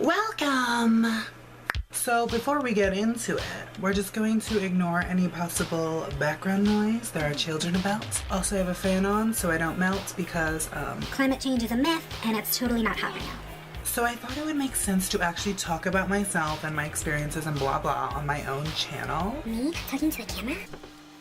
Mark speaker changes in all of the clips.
Speaker 1: Welcome! So before we get into it, we're just going to ignore any possible background noise. There are children about. Also, I have a fan on so I don't melt because,
Speaker 2: climate change is a myth and it's totally not hot right now.
Speaker 1: So I thought it would make sense to actually talk about myself and my experiences and blah blah on my own channel.
Speaker 2: Me? Talking to the camera?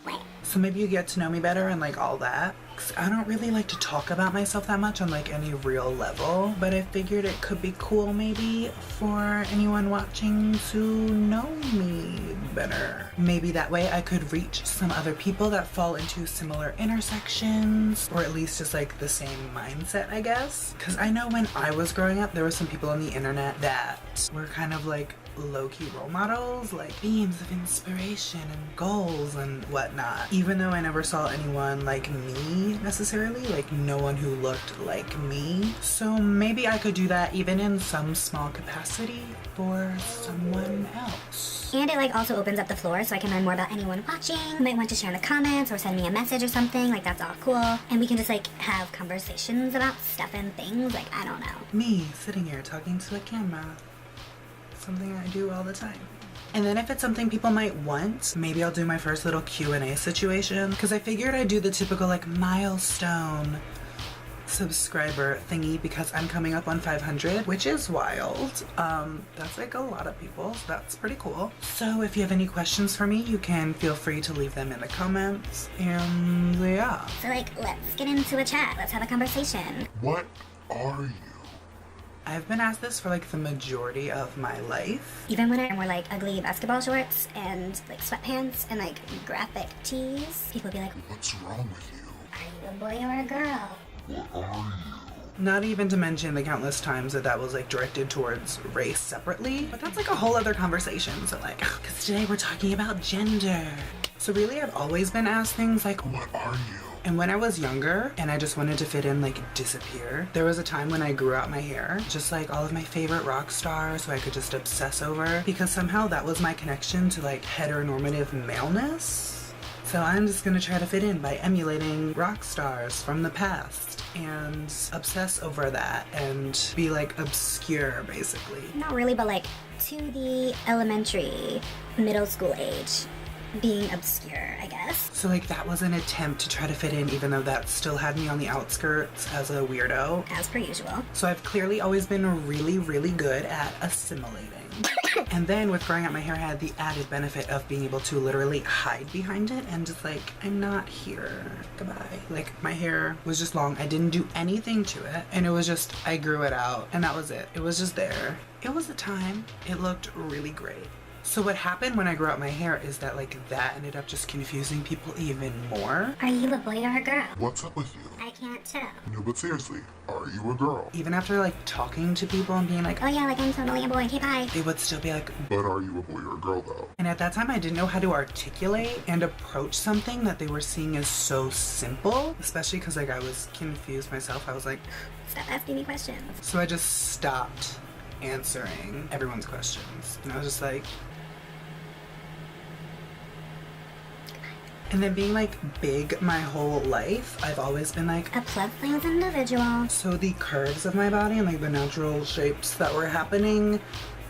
Speaker 2: What?
Speaker 1: So maybe you get to know me better and like all that. 'Cause I don't really like to talk about myself that much on like any real level, but I figured it could be cool maybe for anyone watching to know me better. Maybe that way I could reach some other people that fall into similar intersections, or at least just like the same mindset, I guess. Because I know when I was growing up, there were some people on the internet that were kind of like low-key role models, like beams of inspiration and goals and whatnot. Even though I never saw anyone like me necessarily, like no one who looked like me. So maybe I could do that even in some small capacity for someone else.
Speaker 2: And it like also opens up the floor so I can learn more about anyone watching who might want to share in the comments or send me a message or something. Like that's all cool. And we can just like have conversations about stuff and things. Like, I don't know.
Speaker 1: Me sitting here talking to a camera. Something I do all the time. And then if it's something people might want, maybe I'll do my first little Q&A situation, because I figured I'd do the typical like milestone subscriber thingy because I'm coming up on 500, which is wild. That's like a lot of people, so that's pretty cool. So if you have any questions for me, you can feel free to leave them in the comments, and yeah.
Speaker 2: So like, let's get into a chat. Let's have a conversation.
Speaker 3: What are you?
Speaker 1: I've been asked this for like the majority of my life.
Speaker 2: Even when I wore like ugly basketball shorts and like sweatpants and like graphic tees, people would be like,
Speaker 3: What's wrong with you?
Speaker 2: are you a boy or a girl?
Speaker 3: What are you?
Speaker 1: Not even to mention the countless times that was like directed towards race separately. But that's like a whole other conversation. So like, because today we're talking about gender. So really I've always been asked things like,
Speaker 3: What are you?
Speaker 1: and when I was younger and I just wanted to fit in, like disappear, there was a time when I grew out my hair, just like all of my favorite rock stars, so I could just obsess over, because somehow that was my connection to like heteronormative maleness. So I'm just gonna try to fit in by emulating rock stars from the past and obsess over that and be like obscure basically.
Speaker 2: Not really, but like to the elementary, middle school age. Being obscure, I guess.
Speaker 1: So like that was an attempt to try to fit in, even though that still had me on the outskirts as a weirdo.
Speaker 2: As per usual.
Speaker 1: So I've clearly always been really, really good at assimilating. And then with growing out my hair, I had the added benefit of being able to literally hide behind it and just like, I'm not here, goodbye. Like my hair was just long. I didn't do anything to it. And it was just, I grew it out and that was it. It was just there. It was a time. It looked really great. So what happened when I grew out my hair is that like that ended up just confusing people even more.
Speaker 2: Are you a boy or a girl?
Speaker 3: What's up with you?
Speaker 2: I can't tell.
Speaker 3: No, but seriously, are you a girl?
Speaker 1: Even after like talking to people and being like,
Speaker 2: Oh yeah, like I'm totally a boy, okay bye.
Speaker 1: they would still be like,
Speaker 3: But are you a boy or a girl though?
Speaker 1: and at that time I didn't know how to articulate and approach something that they were seeing as so simple, especially because like I was confused myself. I was like,
Speaker 2: Stop asking me questions.
Speaker 1: so I just stopped answering everyone's questions. And I was just like, and then being like big my whole life, I've always been like,
Speaker 2: A plus-size individual.
Speaker 1: so the curves of my body and like the natural shapes that were happening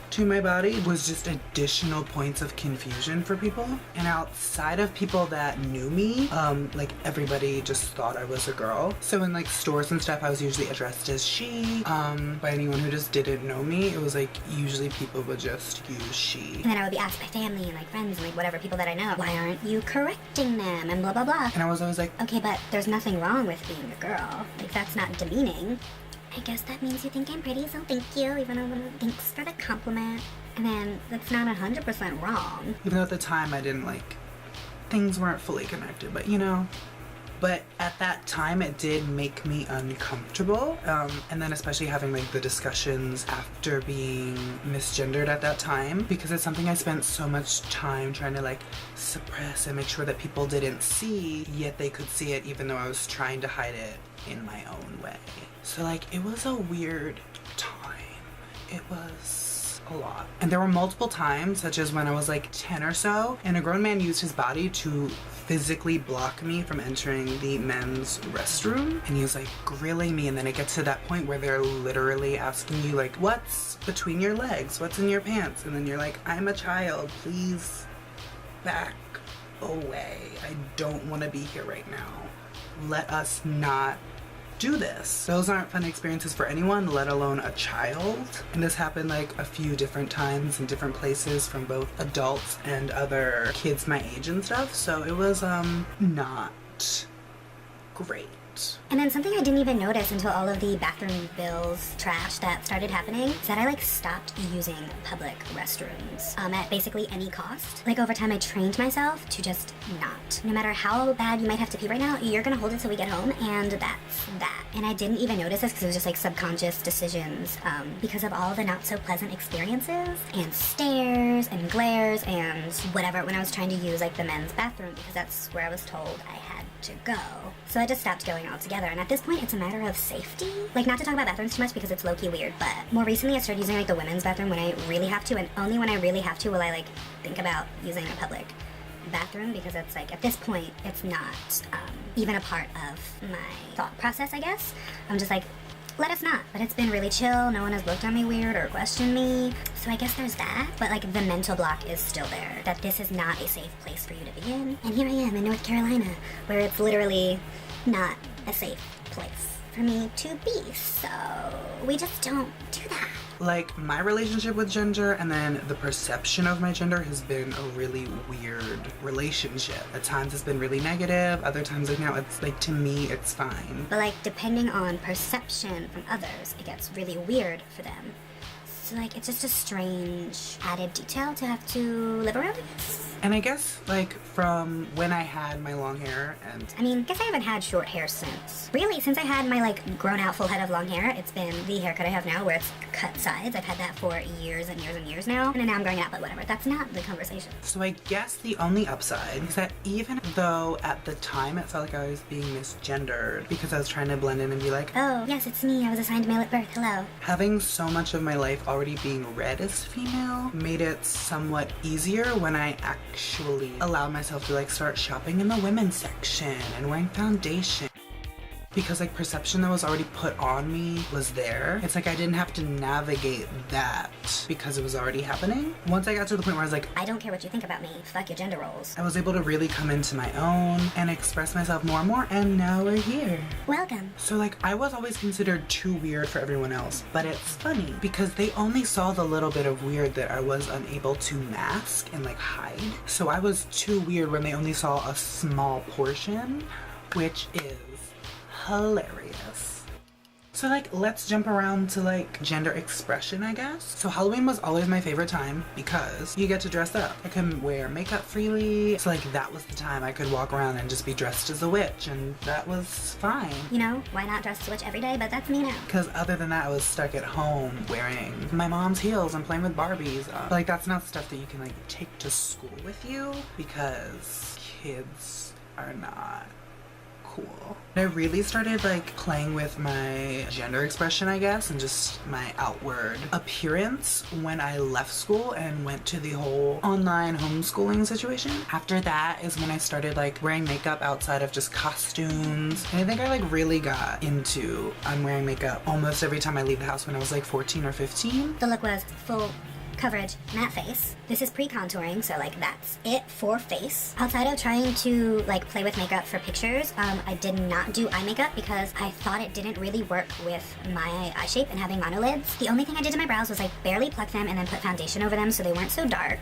Speaker 1: to my body was just additional points of confusion for people. And outside of people that knew me, like everybody just thought I was a girl. So in like stores and stuff, I was usually addressed as she. By anyone who just didn't know me, it was like usually people would just use she.
Speaker 2: And then I would be asked by family and like friends and like whatever people that I know, why aren't you correcting them and blah blah blah.
Speaker 1: And I was always like,
Speaker 2: Okay, but there's nothing wrong with being a girl. Like that's not demeaning. I guess that means you think I'm pretty, so thank you, even though thanks for the compliment. And then that's not 100% wrong.
Speaker 1: even though at the time I didn't like, things weren't fully connected, but you know. But at that time it did make me uncomfortable. And then especially having like the discussions after being misgendered at that time, because it's something I spent so much time trying to like suppress and make sure that people didn't see, yet they could see it even though I was trying to hide it in my own way. So like it was a weird time. It was a lot. And there were multiple times, such as when I was like 10 or so, and a grown man used his body to physically block me from entering the men's restroom. And he was like grilling me, and then it gets to that point where they're literally asking you like, what's between your legs? What's in your pants? And then you're like, I'm a child, please back away. I don't want to be here right now. Let us not do this. Those aren't fun experiences for anyone, let alone a child. And this happened like a few different times in different places from both adults and other kids my age and stuff. So it was not great.
Speaker 2: And then something I didn't even notice until all of the bathroom bills trash that started happening is that I like stopped using public restrooms at basically any cost. Like over time I trained myself to just not. No matter how bad you might have to pee right now, you're gonna hold it till we get home, and that's that. And I didn't even notice this because it was just like subconscious decisions because of all the not so pleasant experiences and stares and glares and whatever when I was trying to use like the men's bathroom, because that's where I was told I had to go. So I just stopped going altogether, and at this point it's a matter of safety. Like, not to talk about bathrooms too much because it's low-key weird, but more recently I started using like the women's bathroom when I really have to, and only when I really have to will I like think about using a public bathroom, because it's like at this point it's not even a part of my thought process, I guess. I'm just like, let us not. But it's been really chill. No one has looked at me weird or questioned me. So I guess there's that. But like the mental block is still there, that this is not a safe place for you to be in. And here I am in North Carolina, where it's literally not a safe place for me to be. So we just don't do that.
Speaker 1: Like, my relationship with gender and then the perception of my gender has been a really weird relationship. At times it's been really negative, other times like now it's like, to me it's fine.
Speaker 2: But like depending on perception from others, it gets really weird for them. So like it's just a strange added detail to have to live around, I guess.
Speaker 1: And I guess like from when I had my long hair, and
Speaker 2: I mean, guess I haven't had short hair since. Really, since I had my like grown out full head of long hair, it's been the haircut I have now where it's cut sides. I've had that for years and years and years now. And now I'm growing out, but whatever. That's not the conversation.
Speaker 1: So I guess the only upside is that even though at the time it felt like I was being misgendered because I was trying to blend in and be like,
Speaker 2: oh, yes, it's me. I was assigned male at birth. Hello.
Speaker 1: having so much of my life already being read as female made it somewhat easier when I actually allowed myself to like start shopping in the women's section and wearing foundation. Because like perception that was already put on me was there. It's like I didn't have to navigate that because it was already happening. Once I got to the point where I was like,
Speaker 2: I don't care what you think about me. Fuck your gender roles.
Speaker 1: I was able to really come into my own and express myself more and more, and now we're here.
Speaker 2: Welcome.
Speaker 1: So like I was always considered too weird for everyone else, but it's funny because they only saw the little bit of weird that I was unable to mask and like hide. So I was too weird when they only saw a small portion, which is hilarious. So like let's jump around to like gender expression, I guess. So Halloween was always my favorite time because you get to dress up. I can wear makeup freely. So like that was the time I could walk around and just be dressed as a witch, and that was fine.
Speaker 2: You know, why not dress as a witch every day? But that's me now.
Speaker 1: Because other than that, I was stuck at home wearing my mom's heels and playing with Barbies. But like that's not stuff that you can like take to school with you because kids are not cool. I really started like playing with my gender expression, I guess, and just my outward appearance when I left school and went to the whole online homeschooling situation. After that is when I started like wearing makeup outside of just costumes. And I think I like really got into wearing makeup almost every time I leave the house when I was like 14 or 15.
Speaker 2: The look was full coverage, matte face. This is pre-contouring, so like that's it for face. Outside of trying to like play with makeup for pictures, I did not do eye makeup because I thought it didn't really work with my eye shape and having monolids. The only thing I did to my brows was like barely pluck them and then put foundation over them so they weren't so dark.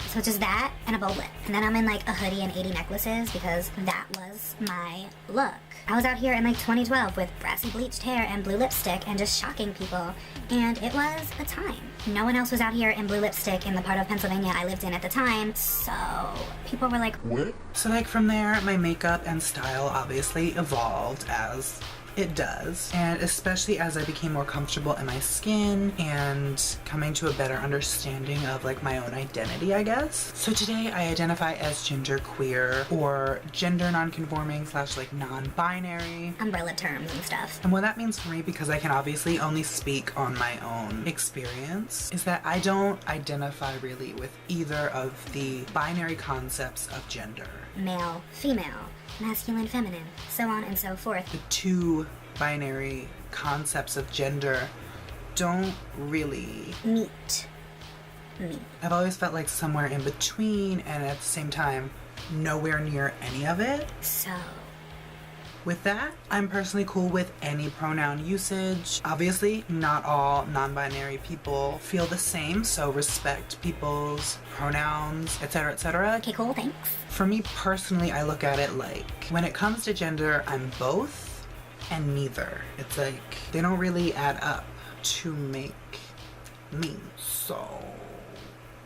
Speaker 2: So just that and a bold lip. And then I'm in like a hoodie and 80 necklaces because that was my look. I was out here in like 2012 with brassy bleached hair and blue lipstick and just shocking people, and it was a time. No one else was out here in blue lipstick in the part of Pennsylvania I lived in at the time, so people were like,
Speaker 3: What?
Speaker 1: So like from there, my makeup and style obviously evolved as It does. And especially as I became more comfortable in my skin and coming to a better understanding of like my own identity, I guess. So today I identify as genderqueer or gender nonconforming / like non-binary.
Speaker 2: Umbrella terms and stuff.
Speaker 1: And what that means for me, because I can obviously only speak on my own experience, is that I don't identify really with either of the binary concepts of gender.
Speaker 2: Male, female, masculine, feminine, so on and so forth.
Speaker 1: The two binary concepts of gender don't really
Speaker 2: Meet me.
Speaker 1: I've always felt like somewhere in between, and at the same time nowhere near any of it.
Speaker 2: So,
Speaker 1: With that, I'm personally cool with any pronoun usage. Obviously, not all non-binary people feel the same, so respect people's pronouns, etc., etc.
Speaker 2: okay, cool, thanks.
Speaker 1: For me personally, I look at it like, when it comes to gender, I'm both and neither. It's like, they don't really add up to make me. So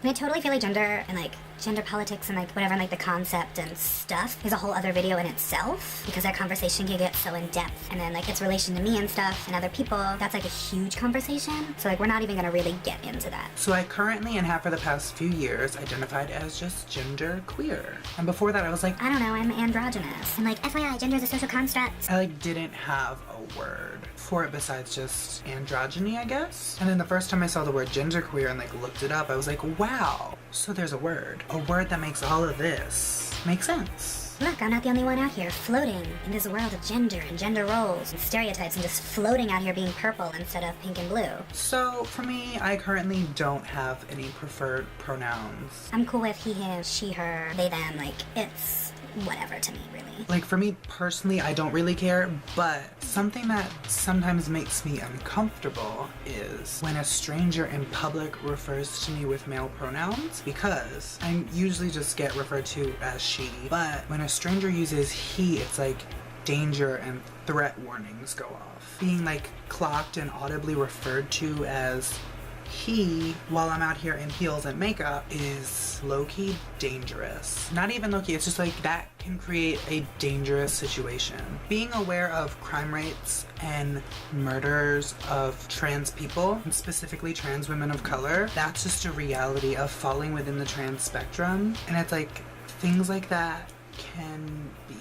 Speaker 2: I totally feel like gender and like gender politics and like whatever and like the concept and stuff is a whole other video in itself, because that conversation can get so in depth, and then like its relation to me and stuff and other people, that's like a huge conversation. So like we're not even gonna really get into that.
Speaker 1: So I currently and have for the past few years identified as just gender queer. And before that I was like,
Speaker 2: I don't know, I'm androgynous. And like FYI, gender is a social construct.
Speaker 1: I like didn't have a word for it besides just androgyny, I guess. And then the first time I saw the word genderqueer and like looked it up, I was like, wow, so there's a word that makes all of this make sense.
Speaker 2: Look, I'm not the only one out here floating in this world of gender and gender roles and stereotypes and just floating out here being purple instead of pink and blue.
Speaker 1: So for me, I currently don't have any preferred pronouns.
Speaker 2: I'm cool with he, him, she, her, they, them, like it's whatever to me, really.
Speaker 1: Like for me personally, I don't really care, but something that sometimes makes me uncomfortable is when a stranger in public refers to me with male pronouns, because I usually just get referred to as she, but when a stranger uses he, it's like danger and threat warnings go off. Being like clocked and audibly referred to as he while I'm out here in heels and makeup is low-key dangerous. Not even low-key, it's just like that can create a dangerous situation. Being aware of crime rates and murders of trans people, and specifically trans women of color, that's just a reality of falling within the trans spectrum. And it's like things like that can be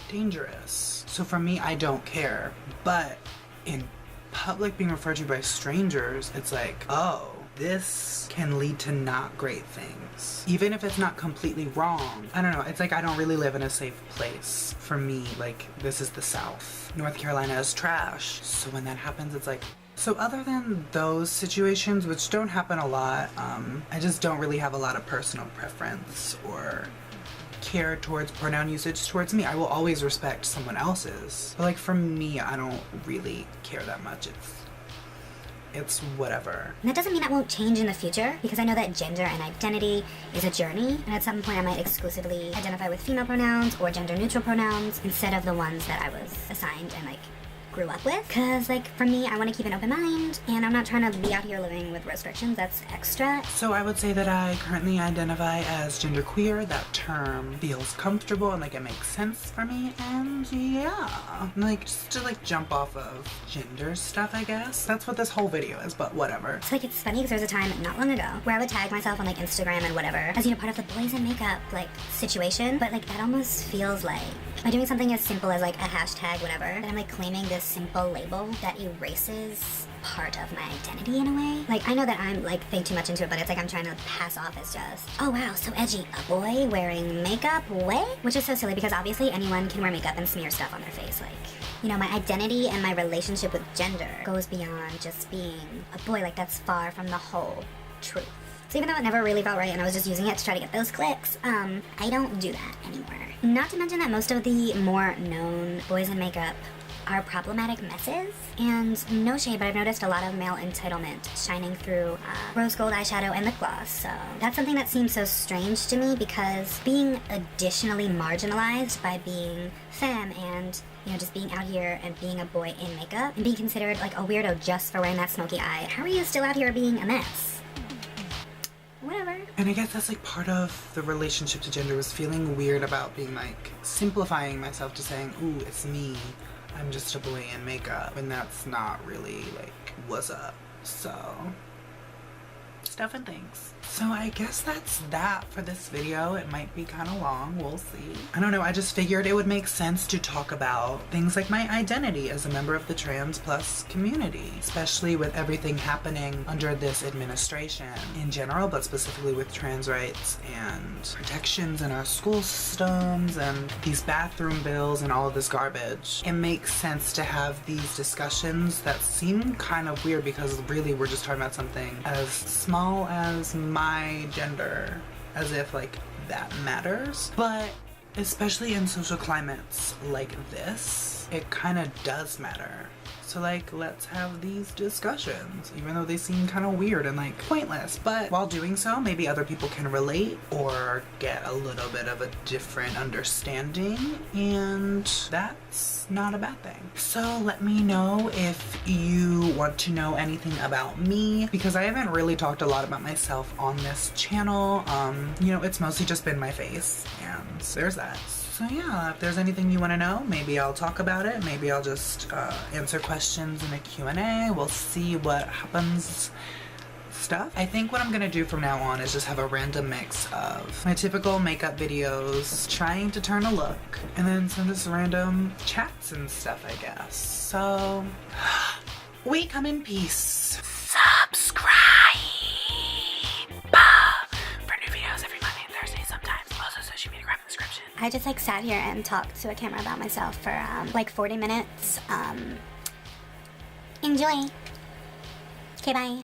Speaker 1: dangerous. So for me, I don't care. But in public being referred to by strangers, it's like, oh, this can lead to not great things. Even if it's not completely wrong. I don't know, it's like I don't really live in a safe place. For me, like, this is the South. North Carolina is trash. So when that happens, it's like... So other than those situations, which don't happen a lot, I just don't really have a lot of personal preference or care towards pronoun usage towards me. I will always respect someone else's, but like for me, I don't really care that much. It's whatever.
Speaker 2: And that doesn't mean that won't change in the future, because I know that gender and identity is a journey, and at some point I might exclusively identify with female pronouns or gender neutral pronouns instead of the ones that I was assigned and like grew up with. Because like for me, I want to keep an open mind, and I'm not trying to be out here living with restrictions. That's extra.
Speaker 1: So I would say that I currently identify as genderqueer. That term feels comfortable and like it makes sense for me, and yeah, like just to like jump off of gender stuff, I guess. That's what this whole video is, but whatever.
Speaker 2: So like it's funny because there was a time not long ago where I would tag myself on like Instagram and whatever as, you know, part of the boys in makeup like situation, but like that almost feels like by doing something as simple as like a hashtag whatever, that I'm like claiming this simple label that erases part of my identity in a way. Like I know that I'm like think too much into it, but it's like I'm trying to pass off as just, oh wow, so edgy, a boy wearing makeup, way? Which is so silly, because obviously anyone can wear makeup and smear stuff on their face. Like, you know, my identity and my relationship with gender goes beyond just being a boy. Like that's far from the whole truth. So even though it never really felt right and I was just using it to try to get those clicks, I don't do that anymore. Not to mention that most of the more known boys in makeup are problematic messes, and no shade, but I've noticed a lot of male entitlement shining through rose gold eyeshadow and lip gloss. So that's something that seems so strange to me, because being additionally marginalized by being femme and, you know, just being out here and being a boy in makeup and being considered like a weirdo just for wearing that smoky eye, how are you still out here being a mess? Whatever.
Speaker 1: And I guess that's like part of the relationship to gender, was feeling weird about being like simplifying myself to saying, ooh, it's me, I'm just a boy in makeup, and that's not really like what's up. So stuff and things. So I guess that's that for this video. It might be kind of long, we'll see. I don't know, I just figured it would make sense to talk about things like my identity as a member of the trans plus community, especially with everything happening under this administration in general, but specifically with trans rights and protections in our school systems and these bathroom bills and all of this garbage. It makes sense to have these discussions that seem kind of weird because really we're just talking about something as small as my gender, as if like that matters. But especially in social climates like this, it kind of does matter. So like, let's have these discussions, even though they seem kind of weird and like pointless. But while doing so, maybe other people can relate or get a little bit of a different understanding, and that's not a bad thing. So let me know if you want to know anything about me, because I haven't really talked a lot about myself on this channel. You know, it's mostly just been my face, and there's that. So yeah, if there's anything you want to know, maybe I'll talk about it. Maybe I'll just answer questions in a Q&A. We'll see what happens. Stuff. I think what I'm gonna do from now on is just have a random mix of my typical makeup videos, trying to turn a look, and then some just random chats and stuff, I guess. So, we come in peace. Subscribe for new videos every Monday and Thursday sometimes. Also, social media grab in the description.
Speaker 2: I just like sat here and talked to a camera about myself for like 40 minutes. Enjoy. Okay, bye.